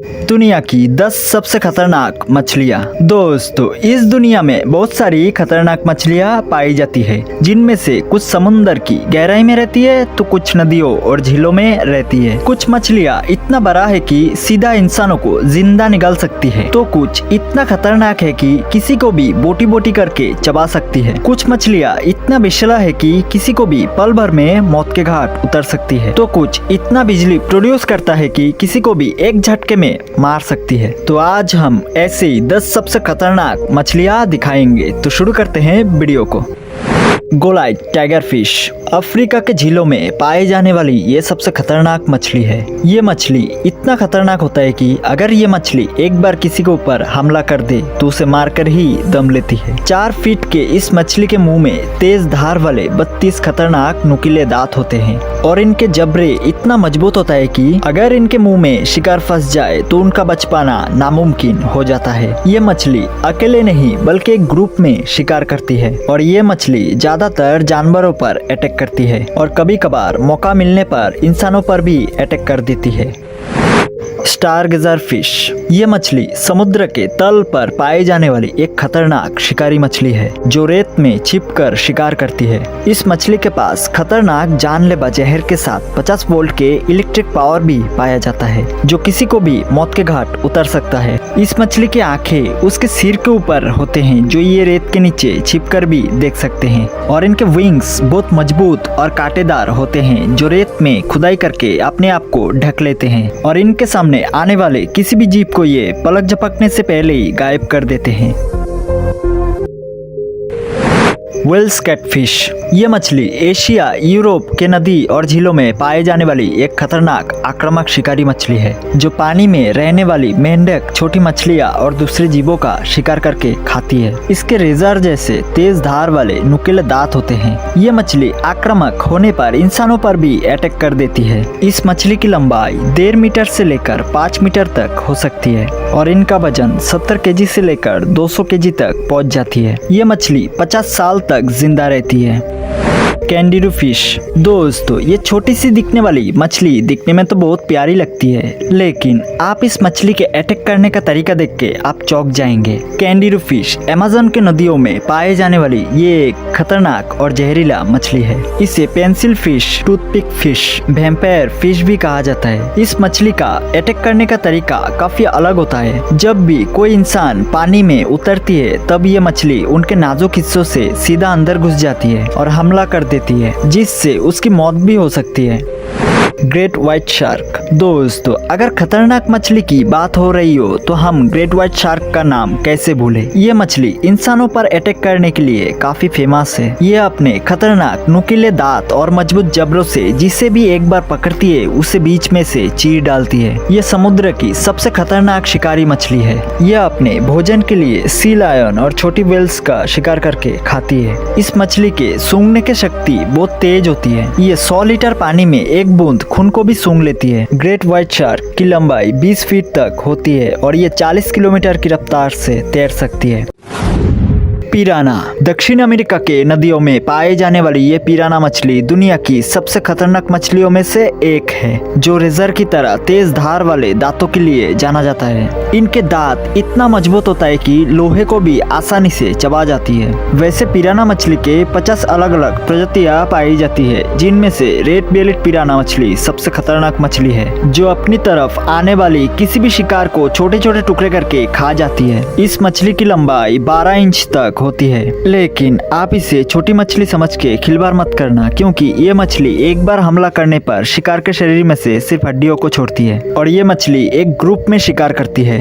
दुनिया की 10 सबसे खतरनाक मछलियाँ। दोस्तों, इस दुनिया में बहुत सारी खतरनाक मछलियाँ पाई जाती है, जिनमें से कुछ समुंदर की गहराई में रहती है तो कुछ नदियों और झीलों में रहती है। कुछ मछलियाँ इतना बड़ा है कि सीधा इंसानों को जिंदा निकाल सकती है, तो कुछ इतना खतरनाक है कि किसी को भी बोटी बोटी करके चबा सकती है। कुछ मछलियाँ इतना विषैला है कि किसी को भी पल भर में मौत के घाट उतर सकती है, तो कुछ इतना बिजली प्रोड्यूस करता है कि किसी को भी एक झटके में मार सकती है। तो आज हम ऐसे ही 10 सबसे खतरनाक मछलियाँ दिखाएंगे। तो शुरू करते हैं वीडियो को। गोलाइट टाइगर फिश अफ्रीका के झीलों में पाए जाने वाली ये सबसे खतरनाक मछली है। ये मछली इतना खतरनाक होता है कि अगर ये मछली एक बार किसी के ऊपर हमला कर दे तो उसे मारकर ही दम लेती है। 4 फीट के इस मछली के मुंह में तेज धार वाले 32 खतरनाक नुकीले दांत होते हैं और इनके जबड़े इतना मजबूत होता है कि अगर इनके मुंह में शिकार फंस जाए तो उनका बच पाना नामुमकिन हो जाता है। ये मछली अकेले नहीं बल्कि एक ग्रुप में शिकार करती है और ये मछली ज्यादातर जानवरों पर अटैक करती है और कभी कभार मौका मिलने पर इंसानों पर भी अटैक कर देती है। स्टारगेजर फिश ये मछली समुद्र के तल पर पाए जाने वाली एक खतरनाक शिकारी मछली है जो रेत में छिपकर शिकार करती है। इस मछली के पास खतरनाक जानलेवा जहर के साथ 50 वोल्ट के इलेक्ट्रिक पावर भी पाया जाता है जो किसी को भी मौत के घाट उतर सकता है। इस मछली की आंखें उसके सिर के ऊपर होते हैं जो ये रेत के नीचे छिपकर भी देख सकते हैं और इनके विंग्स बहुत मजबूत और कांटेदार होते हैं जो रेत में खुदाई करके अपने आप को ढक लेते हैं और इनके सामने आने वाले किसी भी जीव को ये पलक झपकने से पहले ही गायब कर देते हैं। वेल्स कैटफिश ये मछली एशिया यूरोप के नदी और झीलों में पाए जाने वाली एक खतरनाक आक्रामक शिकारी मछली है जो पानी में रहने वाली मेंढक, छोटी मछलियां और दूसरे जीवों का शिकार करके खाती है। इसके रेजर जैसे तेज धार वाले नुकीले दांत होते हैं। ये मछली आक्रामक होने पर इंसानों पर भी अटैक कर देती है। इस मछली की लंबाई 1.5 मीटर से लेकर 5 मीटर तक हो सकती है और इनका वजन 70 केजी से लेकर 200 केजी तक पहुंच जाती है। ये मछली 50 साल तक जिंदा रहती है। कैंडिरू फिश दोस्तों, ये छोटी सी दिखने वाली मछली दिखने में तो बहुत प्यारी लगती है, लेकिन आप इस मछली के अटैक करने का तरीका देख के आप चौंक जाएंगे। कैंडिरू फिश अमेज़न के नदियों में पाए जाने वाली ये एक खतरनाक और जहरीला मछली है। इसे pencil fish, toothpick fish, vampire fish भी कहा जाता है। इस मछली का अटैक करने का तरीका काफी अलग होता है। जब भी कोई इंसान पानी में उतरती है तब ये मछली उनके नाजुक हिस्सों से सीधा अंदर घुस जाती है और हमला कर देती है, जिससे उसकी मौत भी हो सकती है। ग्रेट व्हाइट शार्क दोस्तों, अगर खतरनाक मछली की बात हो रही हो तो हम ग्रेट व्हाइट शार्क का नाम कैसे भूले। ये मछली इंसानों पर अटैक करने के लिए काफी फेमस है। ये अपने खतरनाक नुकीले दांत और मजबूत जबड़ों से जिसे भी एक बार पकड़ती है उसे बीच में से चीर डालती है। ये समुद्र की सबसे खतरनाक शिकारी मछली है। यह अपने भोजन के लिए सी लायन और छोटी व्हेल्स का शिकार करके खाती है। इस मछली के सूंघने की शक्ति बहुत तेज होती है। ये 100 लीटर पानी में एक बूंद खून को भी सूंघ लेती है। ग्रेट व्हाइट शार्क की लंबाई 20 फीट तक होती है और ये 40 किलोमीटर की रफ्तार से तैर सकती है। पिराना दक्षिण अमेरिका के नदियों में पाए जाने वाली ये पिराना मछली दुनिया की सबसे खतरनाक मछलियों में से एक है जो रेजर की तरह तेज धार वाले दांतों के लिए जाना जाता है। इनके दांत इतना मजबूत होता है कि लोहे को भी आसानी से चबा जाती है। वैसे पिराना मछली के 50 अलग अलग प्रजातियां पाई जाती है, जिनमें से रेड बेलिड पिराना मछली सबसे खतरनाक मछली है जो अपनी तरफ आने वाली किसी भी शिकार को छोटे छोटे टुकड़े करके खा जाती है। इस मछली की लंबाई 12 इंच तक होती है, लेकिन आप इसे छोटी मछली समझ के खिलवाड़ मत करना, क्योंकि ये मछली एक बार हमला करने पर शिकार के शरीर में से सिर्फ हड्डियों को छोड़ती है और ये मछली एक ग्रुप में शिकार करती है।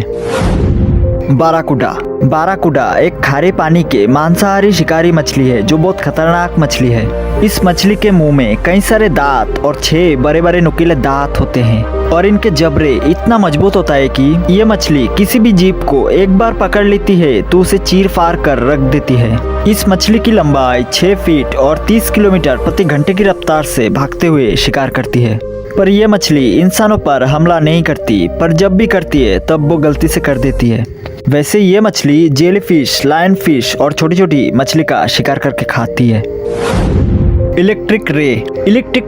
बाराकुडा एक खारे पानी के मांसाहारी शिकारी मछली है जो बहुत खतरनाक मछली है। इस मछली के मुंह में कई सारे दांत और 6 बड़े बड़े नुकीले दांत होते हैं और इनके जबड़े इतना मजबूत होता है कि ये मछली किसी भी जीव को एक बार पकड़ लेती है तो उसे चीर फाड़ कर रख देती है। इस मछली की लंबाई 6 फीट और 30 किलोमीटर प्रति घंटे की रफ्तार से भागते हुए शिकार करती है। पर यह मछली इंसानों पर हमला नहीं करती, पर जब भी करती है तब वो गलती से कर देती है। वैसे ये मछली जेलीफिश, लायन फिश और छोटी छोटी मछली का शिकार करके खाती है। इलेक्ट्रिक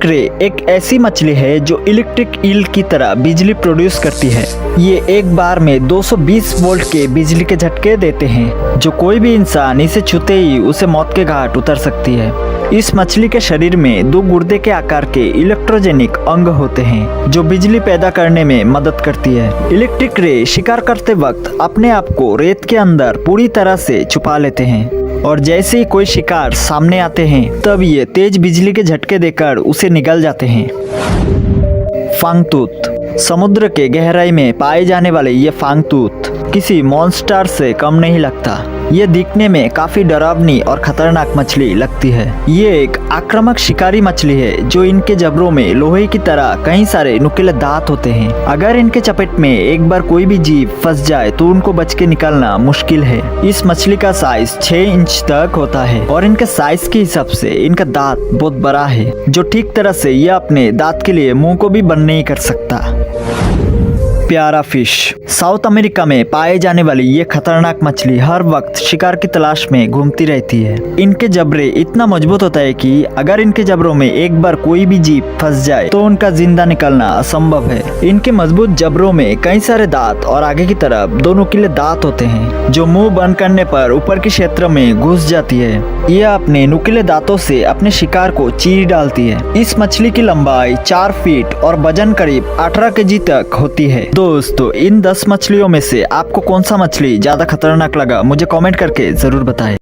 रे एक ऐसी मछली है जो इलेक्ट्रिक ईल की तरह बिजली प्रोड्यूस करती है। ये एक बार में 220 वोल्ट के बिजली के झटके देते हैं जो कोई भी इंसान इसे छूते ही उसे मौत के घाट उतर सकती है। इस मछली के शरीर में 2 गुर्दे के आकार के इलेक्ट्रोजेनिक अंग होते हैं जो बिजली पैदा करने में मदद करती है। इलेक्ट्रिक रे शिकार करते वक्त अपने आप को रेत के अंदर पूरी तरह से छुपा लेते हैं और जैसे ही कोई शिकार सामने आते हैं तब ये तेज बिजली के झटके देकर उसे निगल जाते हैं। फांगतूथ समुद्र के गहराई में पाए जाने वाले ये फांगतूथ किसी मॉन्स्टर से कम नहीं लगता। ये दिखने में काफी डरावनी और खतरनाक मछली लगती है। ये एक आक्रामक शिकारी मछली है जो इनके जबड़ों में लोहे की तरह कई सारे नुकीले दांत होते हैं। अगर इनके चपेट में एक बार कोई भी जीव फंस जाए तो उनको बच के निकलना मुश्किल है। इस मछली का साइज 6 इंच तक होता है और इनके साइज के हिसाब से इनका दांत बहुत बड़ा है जो ठीक तरह से यह अपने दांत के लिए मुंह को भी बंद नहीं कर सकता। प्यारा फिश साउथ अमेरिका में पाए जाने वाली ये खतरनाक मछली हर वक्त शिकार की तलाश में घूमती रहती है। इनके जबड़े इतना मजबूत होता है कि अगर इनके जबड़ों में एक बार कोई भी जीव फंस जाए तो उनका जिंदा निकलना असंभव है। इनके मजबूत जबड़ों में कई सारे दांत और आगे की तरफ 2 नुकीले दांत होते हैं जो मुंह बंद करने पर ऊपर के क्षेत्र में घुस जाती है। यह अपने नुकीले दांतों से अपने शिकार को चीर डालती है। इस मछली की लंबाई 4 फीट और वजन करीब 18 केजी तक होती है। दोस्तों इन 10 मछलियों में से आपको कौन सा मछली ज्यादा खतरनाक लगा मुझे कमेंट करके जरूर बताएं।